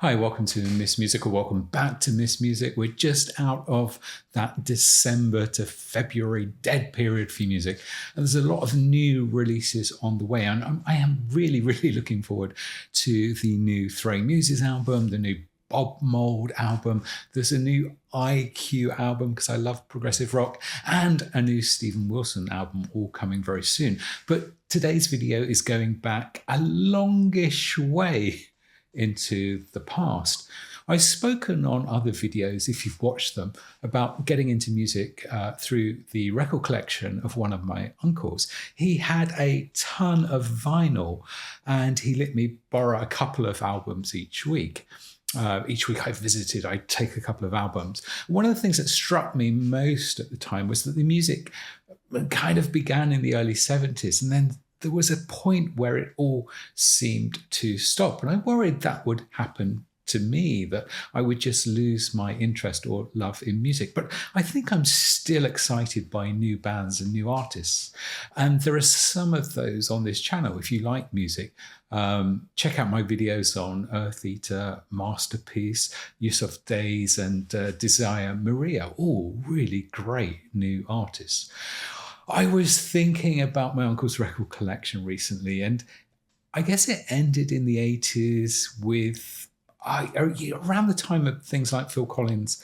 Hi, welcome to Miss Music, or welcome back to Miss Music. We're just out of that December to February dead period for music, and there's a lot of new releases on the way. And I am really looking forward to the new Throwing Muses album, the new Bob Mould album. There's a new IQ album because I love progressive rock, and a new Steven Wilson album all coming very soon. But today's video is going back a longish way into the past. I've spoken on other videos, if you've watched them, about getting into music through the record collection of one of my uncles. He had a ton of vinyl and he let me borrow a couple of albums each week. Each week I visited, I'd take a couple of albums. One of the things that struck me most at the time was that the music kind of began in the early 70s, and then there was a point where it all seemed to stop. And I worried that would happen to me, that I would just lose my interest or love in music. But I think I'm still excited by new bands and new artists. And there are some of those on this channel. If you like music, check out my videos on Earth Eater, Masterpiece, Yusuf Days, and Desire Maria. All really great new artists. I was thinking about my uncle's record collection recently, and I guess it ended in the 80s with around the time of things like Phil Collins's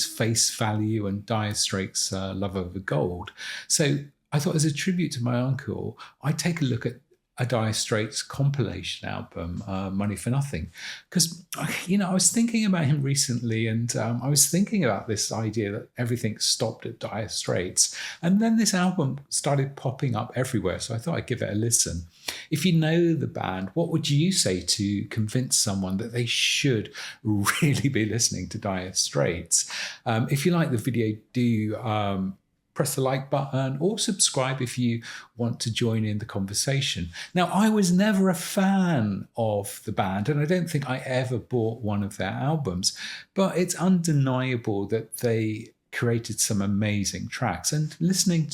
Face Value and Dire Straits' Love Over Gold. So I thought, as a tribute to my uncle, I'd take a look at a Dire Straits compilation album, Money for Nothing. Because, I was thinking about him recently, and I was thinking about this idea that everything stopped at Dire Straits. And then this album started popping up everywhere, so I thought I'd give it a listen. If you know the band, what would you say to convince someone that they should really be listening to Dire Straits? If you like the video, do press the like button or subscribe if you want to join in the conversation. Now, I was never a fan of the band, and I don't think I ever bought one of their albums, but it's undeniable that they created some amazing tracks. And listening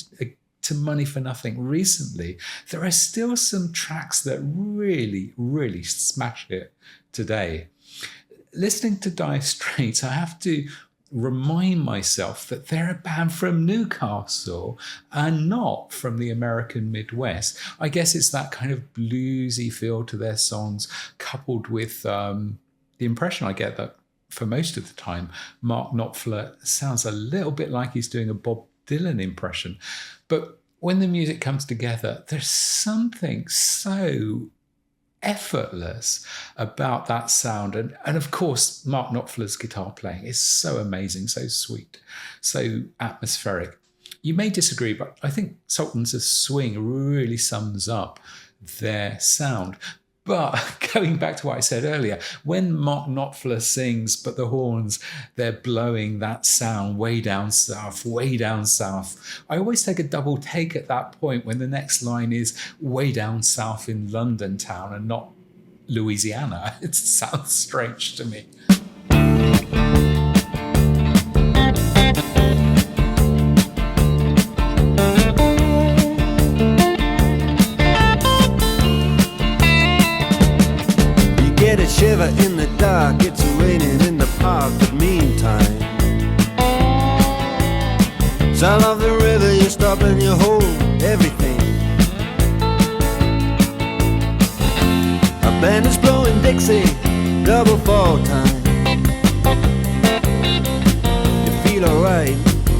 to Money for Nothing recently, there are still some tracks that really smash it today. Listening to Dire Straits, I have to remind myself that they're a band from Newcastle and not from the American Midwest. I guess it's that kind of bluesy feel to their songs, coupled with the impression I get that for most of the time, Mark Knopfler sounds a little bit like he's doing a Bob Dylan impression. But when the music comes together, there's something so effortless about that sound. And of course, Mark Knopfler's guitar playing is so amazing, so sweet, so atmospheric. You may disagree, but I think Sultans of Swing really sums up their sound. But going back to what I said earlier, when Mark Knopfler sings, but the horns, they're blowing that sound way down south, I always take a double take at that point when the next line is way down south in London town and not Louisiana. It sounds strange to me. Shiver in the dark, it's raining in the park, but meantime, sound of the river, you stop and you hold everything. A band is blowing Dixie, double fall time. You feel alright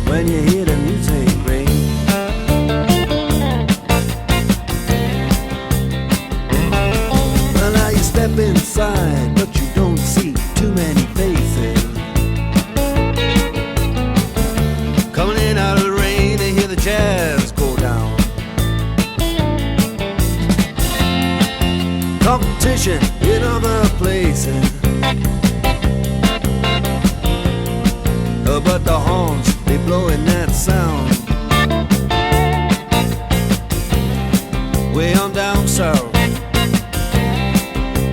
when you hear the music ring. Well, now you step inside, but you don't see too many faces. Coming in out of the rain to hear the jazz go down. Competition in other places, but the horns, they blowing that sound. Way on down south,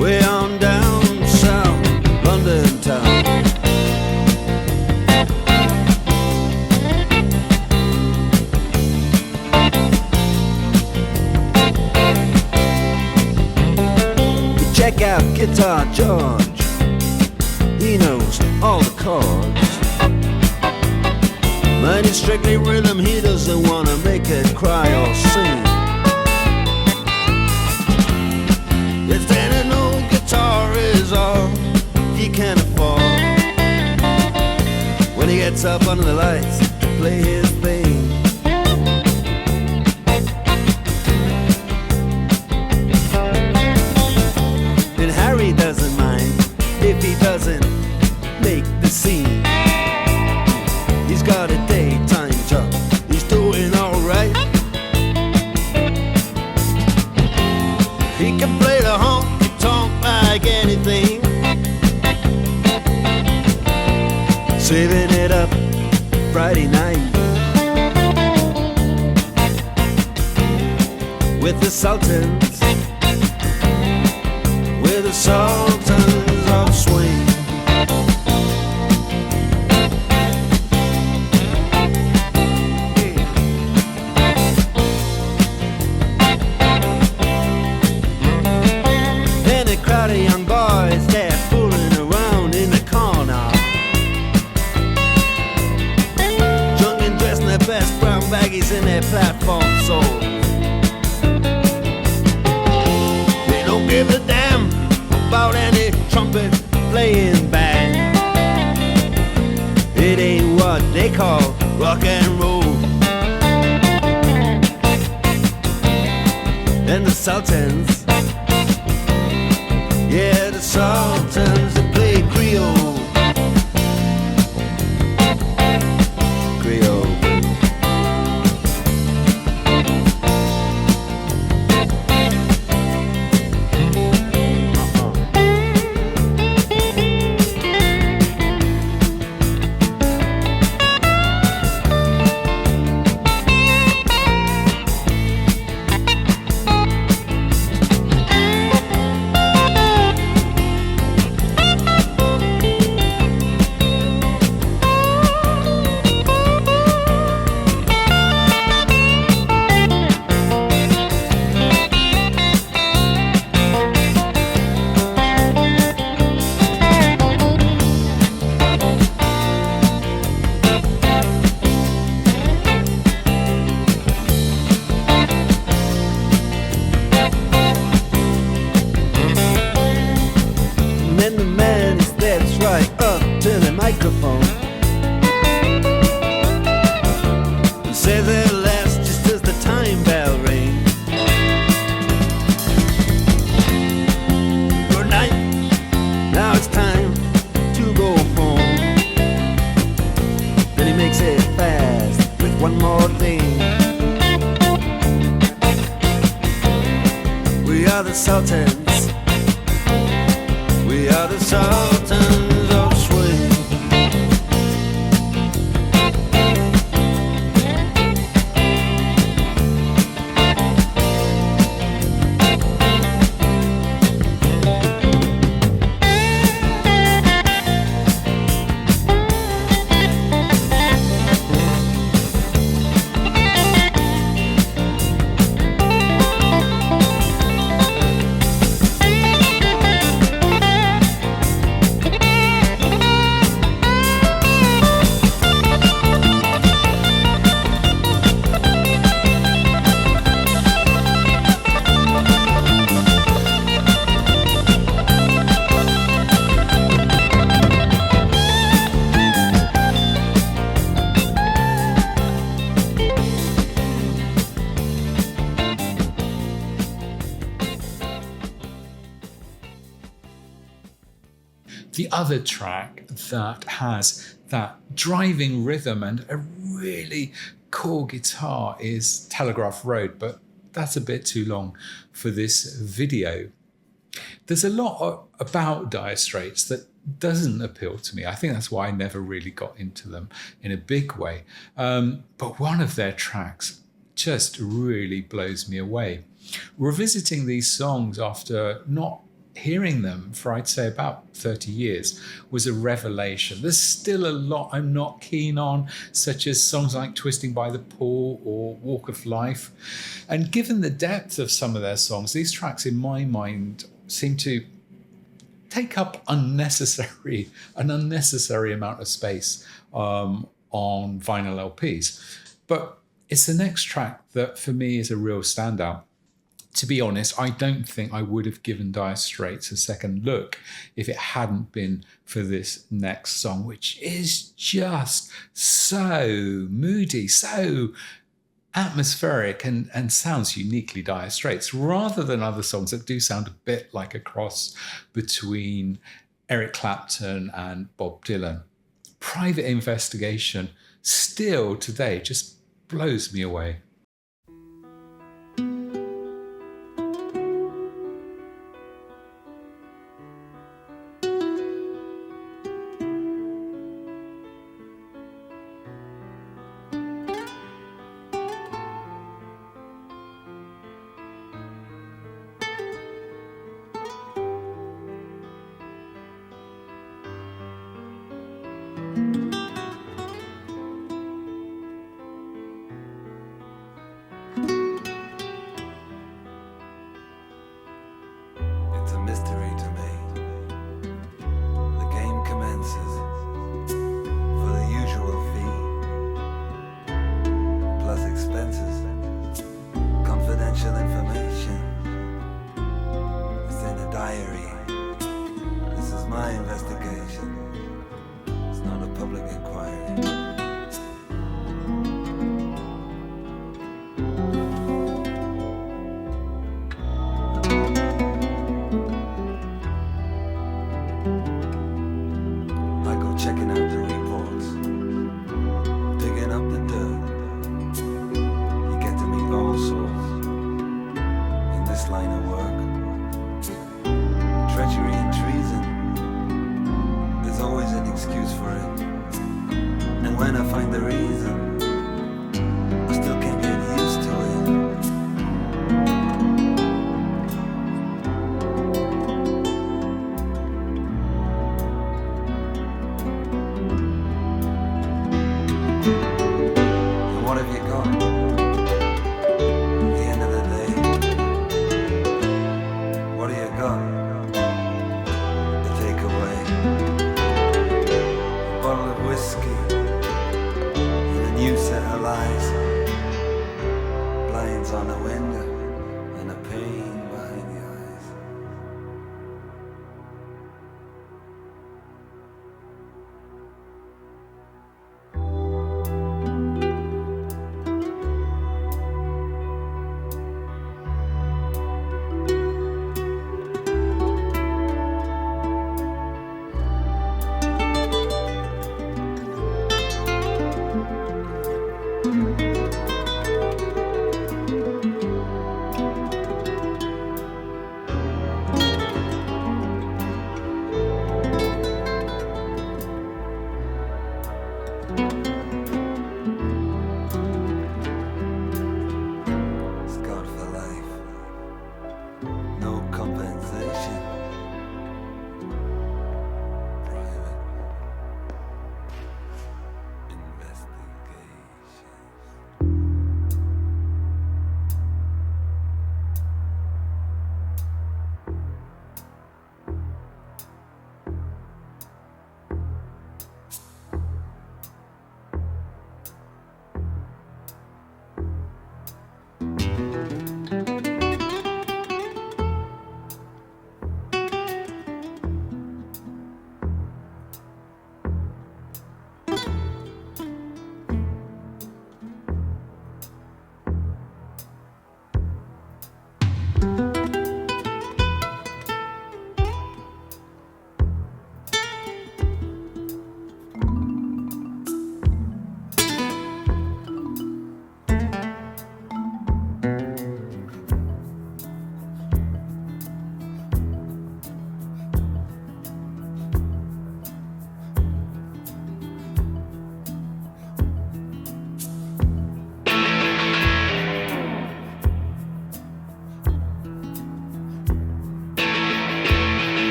way on down south, London town. Check out Guitar George. He knows all the chords. But it's strictly rhythm, he doesn't wanna make it cry or sing. If then an old guitar is all he can afford, when he gets up under the lights to play his thing. And Harry doesn't mind if he doesn't make the scene. He's got a daytime job, he's doing alright. He can play the honky-tonk like anything, saving it up Friday night with the Sultans, with the Sultans of Swing. And a crowd of young boys, they're fooling around in the corner, drunk and dressed in their best brown baggies in their platform soles. They don't give a damn about any trumpet playing band. It ain't what they call rock and roll. And the Sultans, yeah, the Sultans, they play Creole. Creole. And the man he steps right up to the microphone and says at last, just as the time bell rings, good night, now it's time to go home. Then he makes it fast with one more thing. We are the Sultans, we are the Sultans of Swing. The other track that has that driving rhythm and a really cool guitar is Telegraph Road, but that's a bit too long for this video. There's a lot about Dire Straits that doesn't appeal to me. I think that's why I never really got into them in a big way. But one of their tracks just really blows me away. Revisiting these songs after not hearing them for I'd say about 30 years was a revelation. There's still a lot I'm not keen on, such as songs like Twisting by the Pool or Walk of Life. And given the depth of some of their songs, these tracks in my mind seem to take up an unnecessary amount of space on vinyl LPs. But it's the next track that for me is a real standout. To be honest, I don't think I would have given Dire Straits a second look if it hadn't been for this next song, which is just so moody, so atmospheric, and sounds uniquely Dire Straits, rather than other songs that do sound a bit like a cross between Eric Clapton and Bob Dylan. Private Investigation still today just blows me away. It's a mystery to me. The game commences for the usual fee, plus expenses, confidential information. It's in a diary. This is my investigation. It's not a public inquiry. Checking out the reports, digging up the dirt. You get to meet all sorts in this line of work. Treachery and treason, there's always an excuse for it. And when I find the reason, I still can't get used to it. What have you got? At the end of the day, what do you got to take away? A bottle of whiskey and a new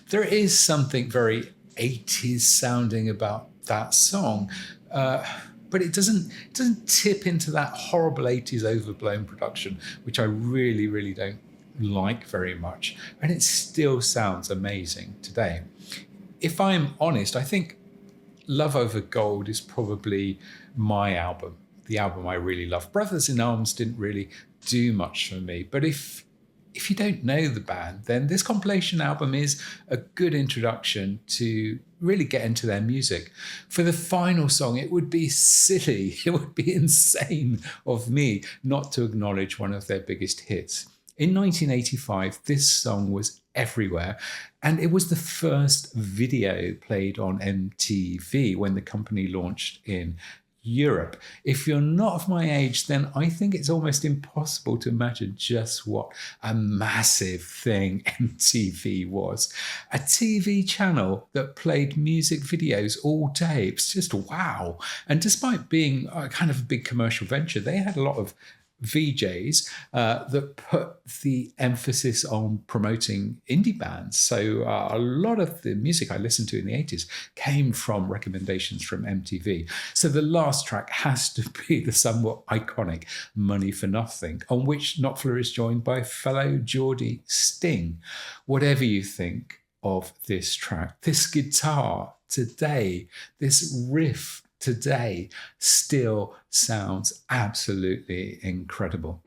There is something very 80s sounding about that song. But it doesn't tip into that horrible 80s overblown production, which I really, really don't like very much. And it still sounds amazing today. If I'm honest, I think Love Over Gold is probably my album, the album I really love. Brothers in Arms didn't really do much for me, but if you don't know the band, then this compilation album is a good introduction to really get into their music. For the final song, it would be silly, it would be insane of me not to acknowledge one of their biggest hits. In 1985, this song was everywhere, and it was the first video played on MTV when the company launched in Europe. If you're not of my age, then I think it's almost impossible to imagine just what a massive thing MTV was. A TV channel that played music videos all day. It's just wow. And despite being a kind of a big commercial venture, they had a lot of VJs that put the emphasis on promoting indie bands. So a lot of the music I listened to in the 80s came from recommendations from MTV. So the last track has to be the somewhat iconic Money for Nothing, on which Knopfler is joined by fellow Geordie Sting. Whatever you think of this track, this guitar today, this riff today still sounds absolutely incredible.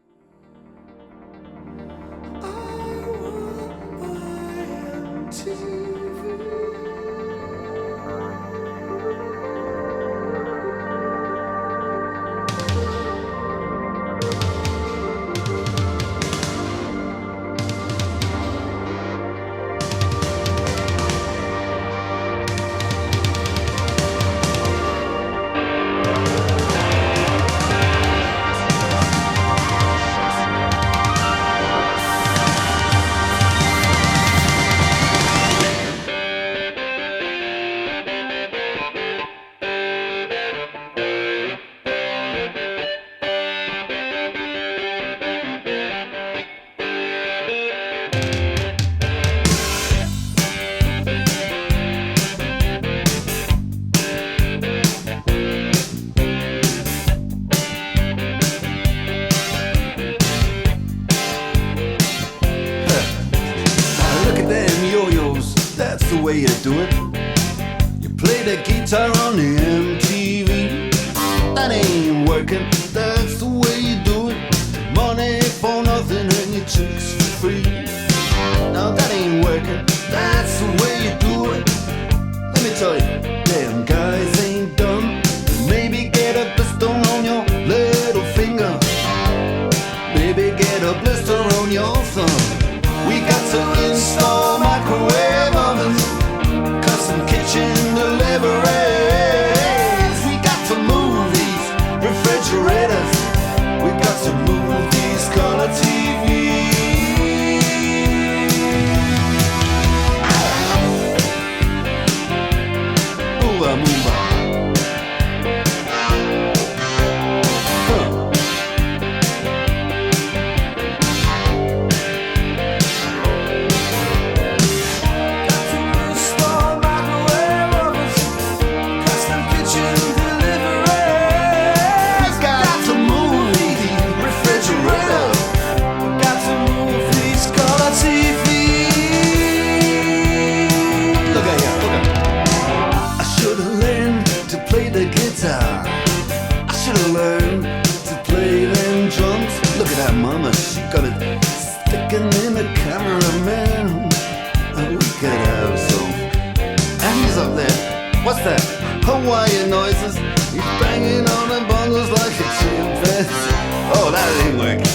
way you do it. You play the guitar on the MTV. That ain't working, that's the way you do it. Money for nothing and your chicks for free. Now that ain't working, that's the way you do it. Let me tell you, damn guys ain't dumb. Maybe get a blister on your little finger. Maybe get a blister on your thumb. We got to install microwave ovens, custom kitchen deliveries. We got to move these refrigerators. We got to move these color TVs. Move on, move on. Mama, she got it sticking in the cameraman. Oh, we could have some. And he's up there. What's that? Hawaiian noises. He's banging on the bongos like a chimpanzee. Oh, that ain't working.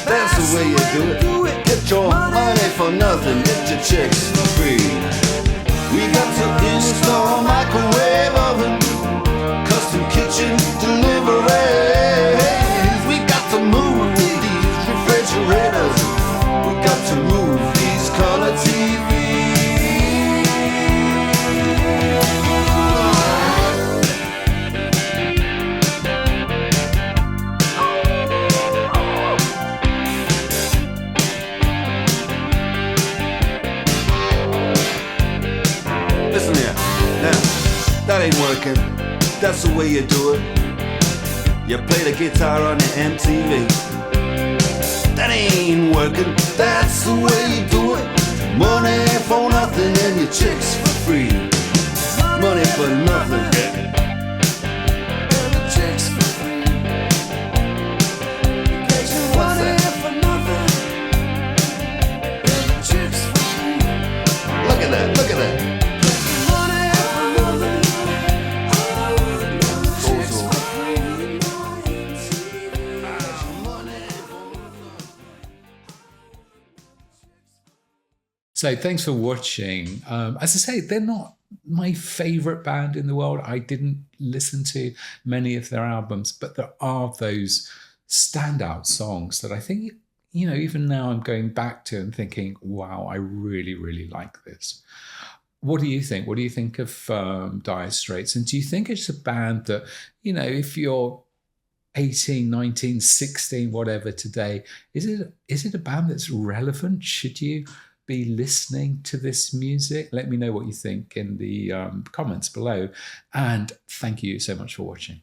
That's the way you do it. Get your money for nothing. Get your chicks for free. We got to install microwave oven, custom kitchen delivery. We got to move these refrigerators. We got to move these color TVs. that's the way you do it. You play the guitar on the MTV. That ain't working, that's the way you do it. Money for nothing and your chicks for free. Money for nothing. What's that? Look at that, look at that. So thanks for watching. As I say, they're not my favorite band in the world. I didn't listen to many of their albums, but there are those standout songs that I think, you know, even now I'm going back to and thinking, wow, I really, really like this. What do you think? What do you think of Dire Straits? And do you think it's a band that, you know, if you're 18, 19, 16, whatever today, is it a band that's relevant? Should you be listening to this music? Let me know what you think in the comments below. And thank you so much for watching.